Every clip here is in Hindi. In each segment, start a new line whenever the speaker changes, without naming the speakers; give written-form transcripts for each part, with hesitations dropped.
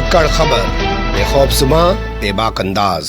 धाकड़ खबर, बेखौफज़ुबां, बेबाक अंदाज।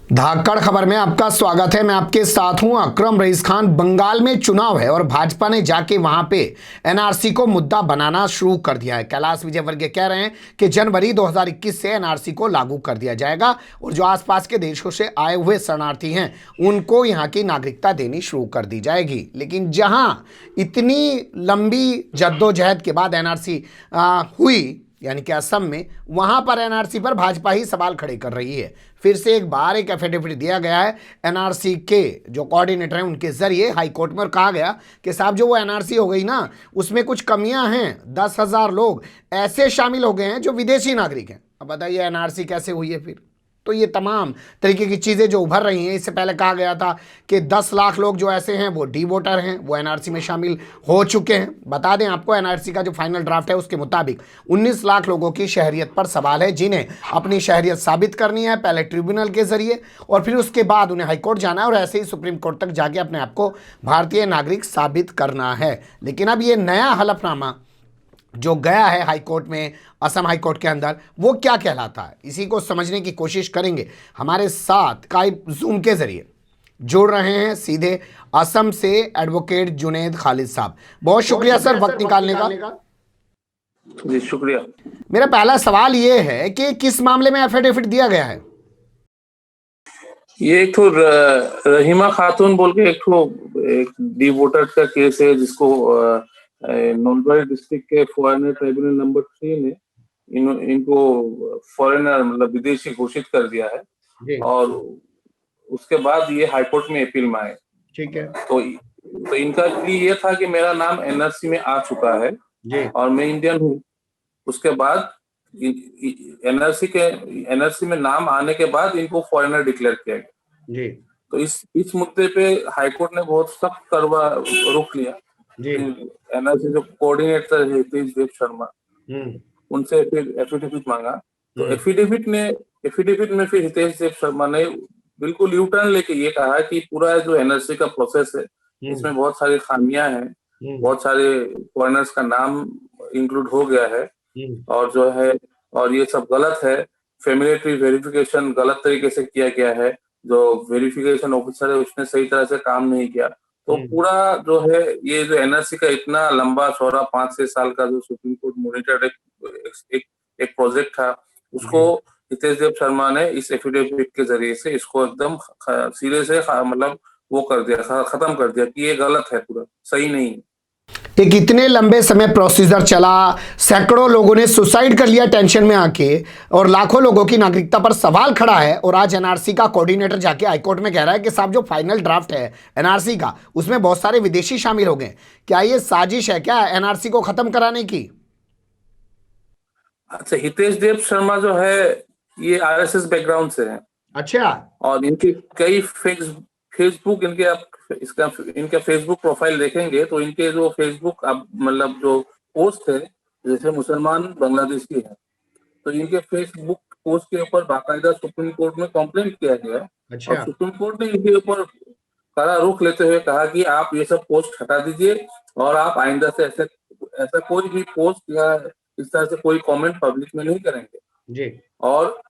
धाकड़ खबर में आपका स्वागत है। मैं आपके साथ हूं अकरम रईस खान। बंगाल में चुनाव है और भाजपा ने जाके वहां पे एनआरसी को मुद्दा बनाना शुरू कर दिया है। कैलाश विजयवर्गीय कह रहे हैं कि जनवरी 2021 से एनआरसी को लागू कर दिया जाएगा और जो आसपास के देशों से आए हुए शरणार्थी हैं उनको यहाँ की नागरिकता देनी शुरू कर दी जाएगी। लेकिन जहां इतनी लंबी जद्दोजहद के बाद एनआरसी हुई, यानी कि असम में, वहां पर एनआरसी पर भाजपा ही सवाल खड़े कर रही है। फिर से एक बार एक एफिडेविट दिया गया है एनआरसी के जो कोऑर्डिनेटर हैं उनके जरिए हाई कोर्ट में, और कहा गया कि साहब जो वो एनआरसी हो गई ना, उसमें कुछ कमियां हैं। 10,000 लोग ऐसे शामिल हो गए हैं जो विदेशी नागरिक हैं। अब बताइए एनआरसी कैसे हुई है फिर? तो ये तमाम तरीके की चीज़ें जो उभर रही हैं। इससे पहले कहा गया था कि 10 लाख लोग जो ऐसे हैं वो डी वोटर हैं, वो एनआरसी में शामिल हो चुके हैं। बता दें आपको, एनआरसी का जो फाइनल ड्राफ्ट है उसके मुताबिक 19 लाख लोगों की शहरियत पर सवाल है, जिन्हें अपनी शहरियत साबित करनी है पहले ट्रिब्यूनल के जरिए और फिर उसके बाद उन्हें हाईकोर्ट जाना है और ऐसे ही सुप्रीम कोर्ट तक जाके अपने आप को भारतीय नागरिक साबित करना है। लेकिन अब ये नया हलफनामा जो गया है हाई कोर्ट में, असम हाई कोर्ट के अंदर, वो क्या कहलाता है, इसी को समझने की कोशिश करेंगे। हमारे साथ स्काइप जूम के जरिए जुड़ रहे हैं सीधे असम से एडवोकेट जुनेद खालिद साहब। बहुत शुक्रिया सर वक्त निकालने का।
जी शुक्रिया।
मेरा पहला सवाल ये है कि किस मामले में एफिडेविट दिया गया है?
ये एक तो रहीमा खातून बोल के एक डी वोटर का केस है, जिसको नलबारी डिस्ट्रिक्ट के फॉरेनर ट्राइब्यूनल नंबर 3 ने इनको फॉरेनर मतलब विदेशी घोषित कर दिया है और उसके बाद ये हाईकोर्ट में अपील में आए। ठीक है। तो इनका ये था कि मेरा नाम एनआरसी में आ चुका है और मैं इंडियन हूँ। उसके बाद एनआरसी में नाम आने के बाद इनको फॉरेनर डिक्लेयर किया गया। तो इस मुद्दे पे हाईकोर्ट ने बहुत सख्त रुख लिया। एनआरसी जो कोऑर्डिनेटर है हितेश देव शर्मा, उनसे फिर एफिडेविट मांगा। तो एफिडेविट में फिर हितेश देव शर्मा ने बिल्कुल यू टर्न लेके ये कहा कि पूरा जो एनआरसी का प्रोसेस है इसमें बहुत सारी खामियां हैं, बहुत सारे फॉरेनर्स का नाम इंक्लूड हो गया है और जो है और ये सब गलत है। फैमिली वेरिफिकेशन गलत तरीके से किया गया है, जो वेरिफिकेशन ऑफिसर है उसने सही तरह से काम नहीं किया। तो पूरा जो है ये जो एनआरसी का इतना लंबा चौड़ा 5-6 साल का जो सुप्रीम कोर्ट मॉनिटर्ड एक प्रोजेक्ट था, उसको हितेश देव शर्मा ने इस एफिडेविट के जरिए से इसको एकदम सिरे से मतलब वो कर दिया, खत्म कर दिया कि ये गलत है, पूरा सही नहीं है।
एक इतने लंबे समय प्रोसीजर चला, सैकड़ों लोगों ने सुसाइड कर लिया टेंशन में आके, और लाखों लोगों की नागरिकता पर सवाल खड़ा है। और आज एनआरसी का कोऑर्डिनेटर जाके हाईकोर्ट में कह रहा है कि साहब जो फाइनल ड्राफ्ट है एनआरसी का उसमें बहुत सारे विदेशी शामिल हो गए। क्या ये साजिश है क्या एनआरसी को खत्म कराने की?
अच्छा, हितेश देव शर्मा जो है ये आरएसएस बैकग्राउंड से है। अच्छा। और इनके कई फेसबुक इनका फेसबुक प्रोफाइल देखेंगे तो इनके जो फेसबुक अब मतलब जो पोस्ट है, जैसे मुसलमान बांग्लादेशी है, तो इनके फेसबुक पोस्ट के ऊपर बाकायदा सुप्रीम कोर्ट में कंप्लेंट किया गया। अच्छा। और सुप्रीम कोर्ट ने इनके ऊपर कड़ा रुख लेते हुए कहा कि आप ये सब पोस्ट हटा दीजिए और आप आइंदा से ऐसा कोई भी पोस्ट या इस तरह से कोई कमेंट पब्लिक में नहीं करेंगे जी। और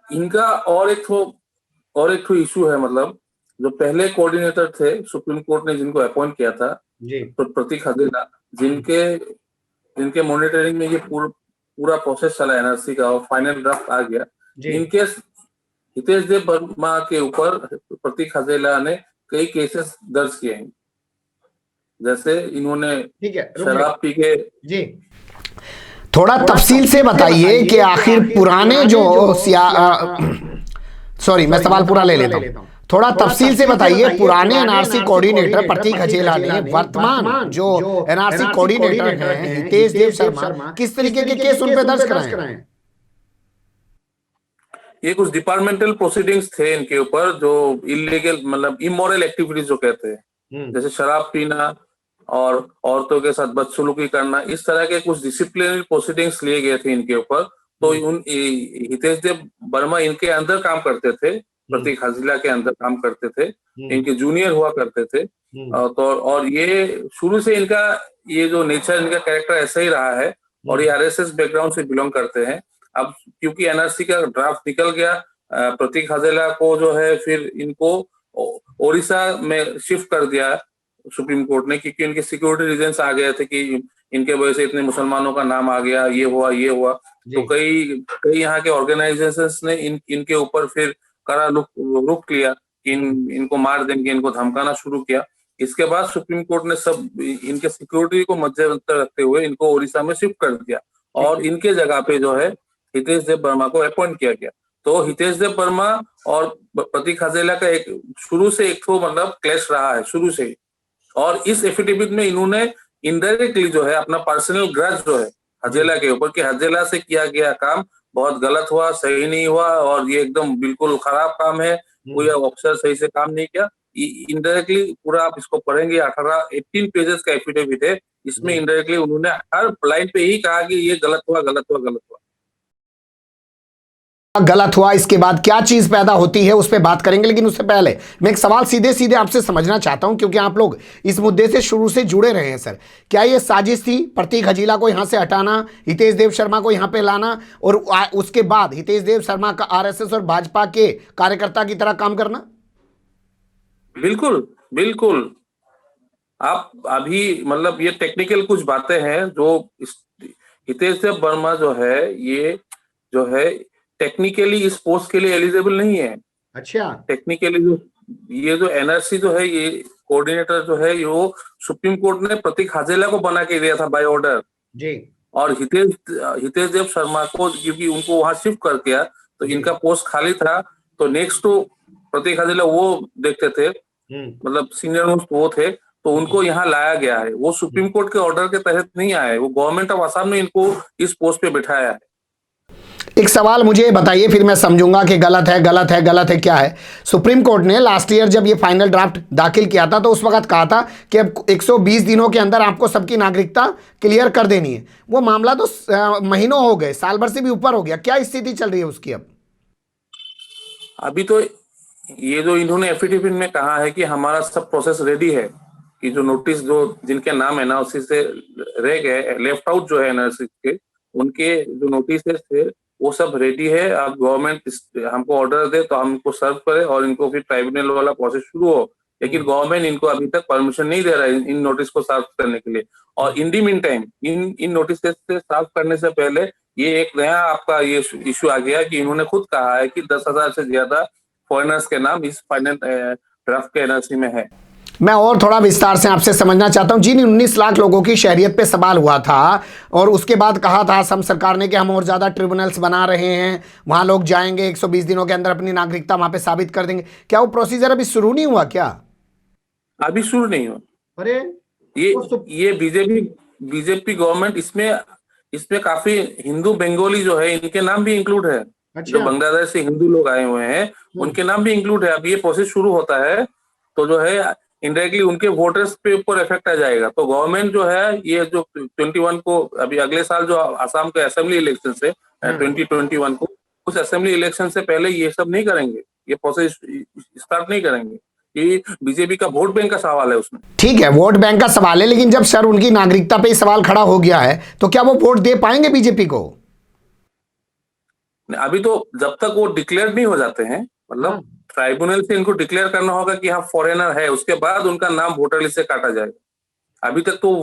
इनका और एक इशू है, मतलब जो पहले कोऑर्डिनेटर थे सुप्रीम कोर्ट ने जिनको अपॉइंट किया था जी, तो प्रतीक हजेला, जिनके मॉनिटरिंग में ये पूरा प्रोसेस चला एनआरसी का और फाइनल ड्राफ्ट आ गया। इनके हितेश देव वर्मा के ऊपर प्रतीक हजेला ने कई केसेस दर्ज किए हैं, जैसे इन्होंने शराब पी के जी।
थोड़ा तफसील से बताइए कि आखिर पुराने जो सॉरी मैं सवाल पूरा ले लेता हूँ। थोड़ा तफसील से बताइए, पुराने एनआरसी कोऑर्डिनेटर प्रतीक हजेला ने वर्तमान जो एनआरसी कोऑर्डिनेटर हैं हितेश देव शर्मा, किस तरीके के केस उन पे दर्ज कराए?
ये कुछ डिपार्टमेंटल प्रोसीडिंग्स थे इनके ऊपर, जो इलीगल मतलब इमोरल एक्टिविटीज जो कहते हैं, जैसे शराब पीना और औरतों के साथ बदसलूकी करना, इस तरह के कुछ डिसिप्लिनरी प्रोसीडिंग्स लिए गए थे इनके ऊपर। तो हितेश देव वर्मा इनके अंदर काम करते थे, प्रतीक हजेला के अंदर काम करते थे, इनके जूनियर हुआ करते थे। तो और ये शुरू से इनका ये जो नेचर, इनका कैरेक्टर ऐसा ही रहा है और ये आरएसएस बैकग्राउंड से बिलोंग करते हैं। अब क्योंकि एनआरसी का ड्राफ्ट निकल गया, प्रतीक हजेला को जो है फिर इनको ओडिशा में शिफ्ट कर दिया सुप्रीम कोर्ट ने, क्योंकि इनके सिक्योरिटी रीजंस आ गए थे कि इनके वजह से इतने मुसलमानों का नाम आ गया, ये हुआ। तो कई कई यहाँ के ऑर्गेनाइजेशंस ने इनके ऊपर फिर कड़ा रुख लिया कि इनको मार देंगे, इनको धमकाना शुरू किया। इसके बाद सुप्रीम कोर्ट ने सब इनके सिक्योरिटी को मद्देनजर रखते हुए इनको ओडिशा में शिफ्ट कर दिया और इनके जगह पे जो है हितेश देव वर्मा को अपॉइंट किया गया। तो हितेश देव वर्मा और प्रतीक हजेला का एक शुरू से एक तो मतलब क्लैश रहा है शुरू से ही, और इस एफिडेविट में इन्होंने इनडायरेक्टली जो है अपना पर्सनल ग्रज जो है हजेला के ऊपर कि हजेला से किया गया काम बहुत गलत हुआ, सही नहीं हुआ और ये एकदम बिल्कुल खराब काम है, कोई ऑफिसर सही से काम नहीं किया। इनडायरेक्टली पूरा आप इसको पढ़ेंगे 18 पेजेस का एफिडेविट है, इसमें इनडायरेक्टली उन्होंने हर लाइन पे ही कहा कि ये गलत हुआ।
गलत हुआ, इसके बाद क्या चीज पैदा होती है उस पर बात करेंगे, लेकिन उससे पहले मैं एक सवाल सीधे सीधे आपसे समझना चाहता हूं, क्योंकि आप लोग इस मुद्दे से शुरू से जुड़े रहे हैं सर। क्या ये साजिश थी प्रतीक हजेला को यहां से हटाना, हितेश देव शर्मा को यहां पे लाना और उसके बाद हितेश देव शर्मा का आरएसएस और भाजपा के कार्यकर्ता की तरह काम करना?
बिल्कुल। आप अभी मतलब ये टेक्निकल कुछ बातें हैं जो हितेश देव वर्मा जो है ये जो है टेक्निकली इस पोस्ट के लिए एलिजिबल नहीं है।
अच्छा,
टेक्निकली ये जो एनआरसी जो है ये कोऑर्डिनेटर जो है वो सुप्रीम कोर्ट ने प्रतीक हजेला को बना के दिया था बाय ऑर्डर
जी,
और हितेश देव शर्मा को क्योंकि उनको वहां शिफ्ट कर दिया तो इनका पोस्ट खाली था, तो नेक्स्ट टू प्रतीक हजेला वो देखते थे, मतलब सीनियर मोस्ट वो थे, तो उनको यहाँ लाया गया है। वो सुप्रीम कोर्ट के ऑर्डर के तहत नहीं आए, वो गवर्नमेंट ऑफ असम ने इनको इस पोस्ट पे बिठाया है।
एक सवाल मुझे बताइए, फिर मैं समझूंगा कि गलत है क्या है। सुप्रीम कोर्ट ने लास्ट ईयर जब ये फाइनल ड्राफ्ट दाखिल किया था तो उस वक्त कहा था कि अब 120 दिनों के अंदर आपको सबकी नागरिकता क्लियर कर देनी है। वो मामला तो महीनों हो गए, साल भर से भी ऊपर हो गया। क्या स्थिति चल रही है उसकी अब?
अभी तो ये जो इन्होंने एफिडेविट में कहा है कि हमारा सब प्रोसेस रेडी है, कि जो नोटिस जो जिनके नाम है ना उसी से रह गए लेफ्ट आउट जो है एनआरसी के, उनके जो नोटिस थे वो सब रेडी है। अब गवर्नमेंट हमको ऑर्डर दे तो हम इनको सर्व करें और इनको फिर ट्राइब्यूनल वाला प्रोसेस शुरू हो, लेकिन गवर्नमेंट इनको अभी तक परमिशन नहीं दे रहा है इन नोटिस को सर्व करने के लिए। और इन दी मीन टाइम इन नोटिस से सर्व करने से पहले ये एक नया आपका ये इश्यू आ गया कि इन्होंने खुद कहा है कि 10,000 से ज्यादा फॉरेनर्स के नाम इस फाइनल ड्राफ्ट के एनआरसी में है।
मैं और थोड़ा विस्तार से आपसे समझना चाहता हूं। जिन 19 लाख लोगों की शहरियत पे सवाल हुआ था और उसके बाद कहा था असम सरकार ने कि हम और ज्यादा ट्रिब्यूनल्स बना रहे हैं, वहां लोग जाएंगे 120 दिनों के अंदर अपनी नागरिकता वहां पे साबित कर देंगे, क्या वो प्रोसीजर अभी शुरू नहीं हुआ? क्या
अभी शुरू नहीं हुआ?
अरे
ये बीजेपी गवर्नमेंट इसमें काफी हिंदू बंगाली जो है इनके नाम भी इंक्लूड है। जो बांग्लादेश से हिंदू लोग आए हुए हैं उनके नाम भी इंक्लूड है। अब ये प्रोसेस शुरू होता है तो जो है इनडायरेक्टली उनके वोटर्स पे ऊपर इफेक्ट आ जाएगा। तो गवर्नमेंट जो है ये जो 21 को अभी अगले साल जो आसाम के असेंबली इलेक्शन से 2021 को, उस असेंबली इलेक्शन से पहले ये सब नहीं करेंगे, ये प्रोसेस स्टार्ट नहीं करेंगे। ये बीजेपी का वोट बैंक का सवाल है उसमें।
ठीक है, वोट बैंक का सवाल है, लेकिन जब सर उनकी नागरिकता पे सवाल खड़ा हो गया है तो क्या वो वोट दे पाएंगे बीजेपी को?
अभी तो जब तक वो डिक्लेयर नहीं हो जाते हैं, मतलब ट्राइब्यूनल से इनको डिक्लेयर करना होगा कि हाँ फॉरेनर है, उसके बाद उनका नाम वोटर लिस्ट से काटा जाएगा। अभी तक तो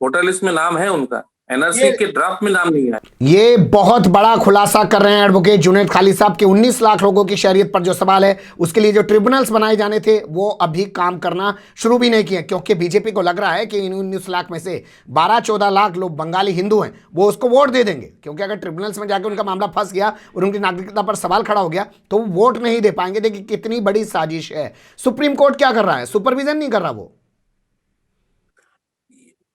वोटर लिस्ट में नाम है उनका, एनआरसी के ड्राफ्ट में नाम नहीं है।
ये बहुत बड़ा खुलासा कर रहे हैं एडवोकेट जुनैद खालिद साहब के 19 लाख लोगों की शहरियत पर जो सवाल है उसके लिए जो ट्रिब्यूनल्स बनाए जाने थे वो अभी काम करना शुरू भी नहीं किए, क्योंकि बीजेपी को लग रहा है कि इन 19 लाख में से 12-14 लाख लोग बंगाली हिंदू हैं, वो उसको वोट दे देंगे। क्योंकि अगर ट्रिब्यूनल्स में जाकर उनका मामला फंस गया और उनकी नागरिकता पर सवाल खड़ा हो गया तो वो वोट नहीं दे पाएंगे। देखिए कितनी बड़ी साजिश है। सुप्रीम कोर्ट क्या कर रहा है? सुपरविजन नहीं कर रहा वो।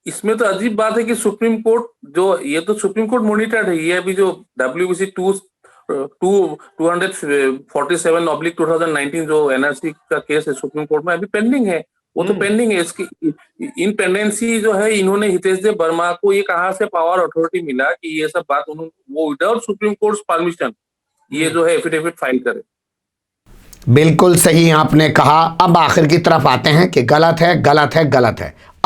इसमें तो अजीब बात है कि सुप्रीम कोर्ट जो ये तो सुप्रीम कोर्ट मॉनिटर्ड है। ये अभी जो WBC 247/2019 जो एनआरसी का केस है सुप्रीम कोर्ट में अभी पेंडिंग है, वो तो पेंडिंग है। इसकी इंडिपेंडेंसी जो है, इन्होंने हितेश देव वर्मा को ये कहाँ से पावर अथॉरिटी मिला कि ये सब बात वो विदाउट सुप्रीम कोर्ट परमिशन ये जो है एफिडेविट फाइल करे?
बिल्कुल सही आपने कहा। अब आखिर की तरफ आते हैं कि गलत है।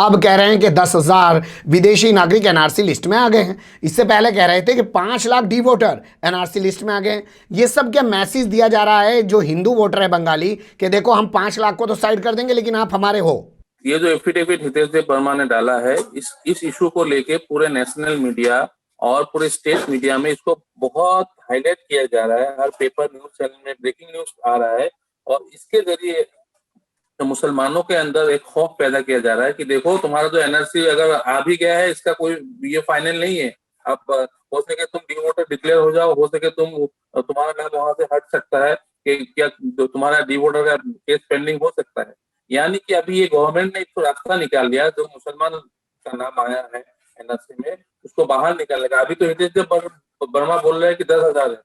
अब कह रहे हैं कि 10,000 विदेशी नागरिक एनआरसी लिस्ट में आ गए हैं। इससे पहले कह रहे थे कि 5 lakh D voter NRC list में आ गए हैं। ये सब क्या मैसेज दिया जा रहा है जो हिंदू वोटर है बंगाली कि देखो हम 5 लाख को तो साइड कर देंगे लेकिन आप हमारे हो।
ये जो एफिडेविट हितेश देव वर्मा ने डाला है, इस इशू को लेके पूरे नेशनल मीडिया और पूरे स्टेट मीडिया में इसको बहुत हाईलाइट किया जा रहा है। हर पेपर न्यूज चैनल में ब्रेकिंग न्यूज आ रहा है और इसके जरिए तो मुसलमानों के अंदर एक खौफ पैदा किया जा रहा है कि देखो तुम्हारा जो एनआरसी अगर आ भी गया है, इसका कोई ये फाइनल नहीं है। अब हो सके तुम डी वोटर डिक्लेयर हो जाओ, हो सके तुम्हारा नाम वहां से हट सकता है कि क्या तुम्हारा डी वोटर का केस पेंडिंग हो सकता है। यानी कि अभी ये गवर्नमेंट ने एक तो रास्ता निकाल लिया, जो मुसलमान का नाम आया है एनआरसी में उसको बाहर निकालेगा। अभी तो हितेश देव वर्मा बोल रहे हैं कि 10,000 है,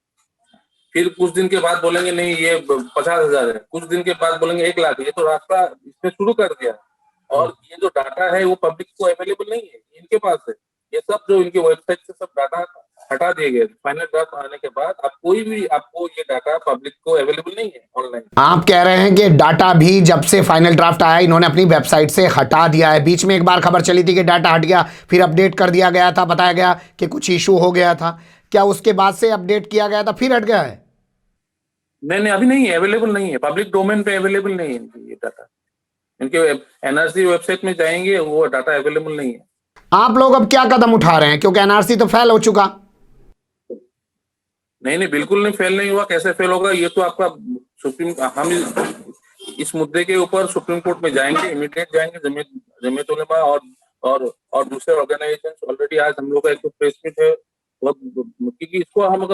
फिर कुछ दिन के बाद बोलेंगे नहीं ये 50,000 है, कुछ दिन के बाद बोलेंगे 1 लाख। ये तो रास्ता इसने शुरू कर दिया और ये जो डाटा है वो पब्लिक को अवेलेबल नहीं है, इनके पास है। ये सब जो इनके वेबसाइट से सब डाटा हटा दिए गए फाइनल ड्राफ्ट आने के बाद। अब कोई भी आपको ये डाटा पब्लिक को अवेलेबल नहीं है ऑनलाइन।
आप कह रहे हैं कि डाटा भी जब से फाइनल ड्राफ्ट आया इन्होंने अपनी वेबसाइट से हटा दिया है। बीच में एक बार खबर चली थी कि डाटा हट गया, फिर अपडेट कर दिया गया था, बताया गया कि कुछ इशू हो गया था। क्या उसके बाद से अपडेट किया गया था फिर हट गया है?
नहीं, अभी नहीं है, अवेलेबल नहीं है, पब्लिक डोमेन पे अवेलेबल नहीं है ये डाटा। इनके एनआरसी वेबसाइट में जाएंगे वो डाटा अवेलेबल नहीं है।
आप लोग अब क्या कदम उठा रहे हैं क्योंकि एनआरसी तो फेल हो चुका?
नहीं, बिल्कुल नहीं, फेल नहीं हुआ। कैसे फेल होगा? ये तो आपका हम इस मुद्दे के ऊपर सुप्रीम कोर्ट में जाएंगे, इमीडिएट जाएंगे। जमीयत उलेमा और दूसरे ऑर्गेनाइजेशन ऑलरेडी आज हम लोग का एक प्रेस मीट है, क्योंकि इसको हम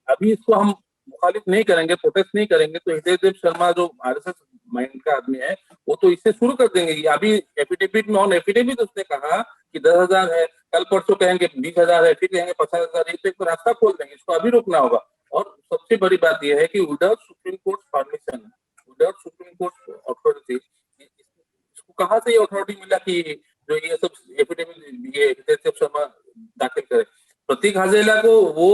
अभी इसको हम मुखालिफ नहीं करेंगे, प्रोटेस्ट नहीं करेंगे तो हितेश देव शर्मा जो आरएसएस माइंड का आदमी है वो तो इससे शुरू कर देंगे। अभी एफिडेविट में ऑन एफिडेविट उसने कहा कि 10,000 है, कल परसों कहेंगे 20,000 है, फिर कहेंगे 50,000 है, तो रास्ता खोल देंगे। इसको अभी रोकना होगा। और सबसे बड़ी बात यह है कि without supreme court permission, without supreme court authority, इसको कहाँ से ये अथॉरिटी मिला कि जो ये सब एफिडेविट ये हितेश देव शर्मा दाखिल करे? प्रतीक हजेला को वो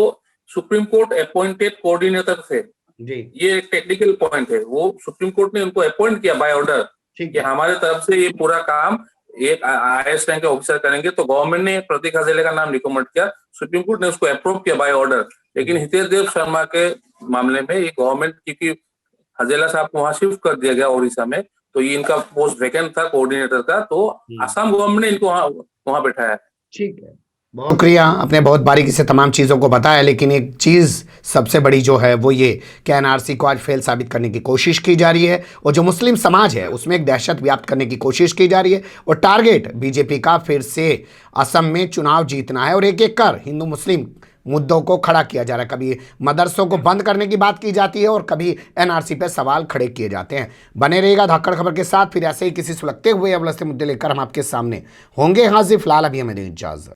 सुप्रीम कोर्ट अपॉइंटेड कोऑर्डिनेटर थे जी। ये एक टेक्निकल पॉइंट है, वो सुप्रीम कोर्ट ने उनको अपॉइंट किया बाय ऑर्डर कि हमारे तरफ से ये पूरा काम एक आईएएस रैंक के ऑफिसर करेंगे। तो गवर्नमेंट ने प्रतीक हजेला का नाम रिकमेंड किया, सुप्रीम कोर्ट ने उसको अप्रूव किया बाय ऑर्डर। लेकिन हितेश देव शर्मा के मामले में ये गवर्नमेंट, क्योंकि हजेला साहब को वहां शिफ्ट कर दिया गया ओडिशा में, तो ये इनका पोस्ट वैकेंट था कोऑर्डिनेटर का, तो असम गवर्नमेंट ने इनको वहां बैठाया।
ठीक है, बहुत शुक्रिया, आपने बहुत बारीकी से तमाम चीज़ों को बताया। लेकिन एक चीज़ सबसे बड़ी जो है वो ये कि एनआरसी को आज फेल साबित करने की कोशिश की जा रही है और जो मुस्लिम समाज है उसमें एक दहशत व्याप्त करने की कोशिश की जा रही है और टारगेट बीजेपी का फिर से असम में चुनाव जीतना है और एक एक कर हिंदू मुस्लिम मुद्दों को खड़ा किया जा रहा है। कभी मदरसों को बंद करने की बात की जाती है और कभी एनआरसी पर सवाल खड़े किए जाते हैं। बने रहेगा धाकड़ खबर के साथ, फिर ऐसे ही किसी सुलगते हुए या उलझते मुद्दे लेकर हम आपके सामने होंगे हाजिर। फिलहाल अभी हमें इजाजत।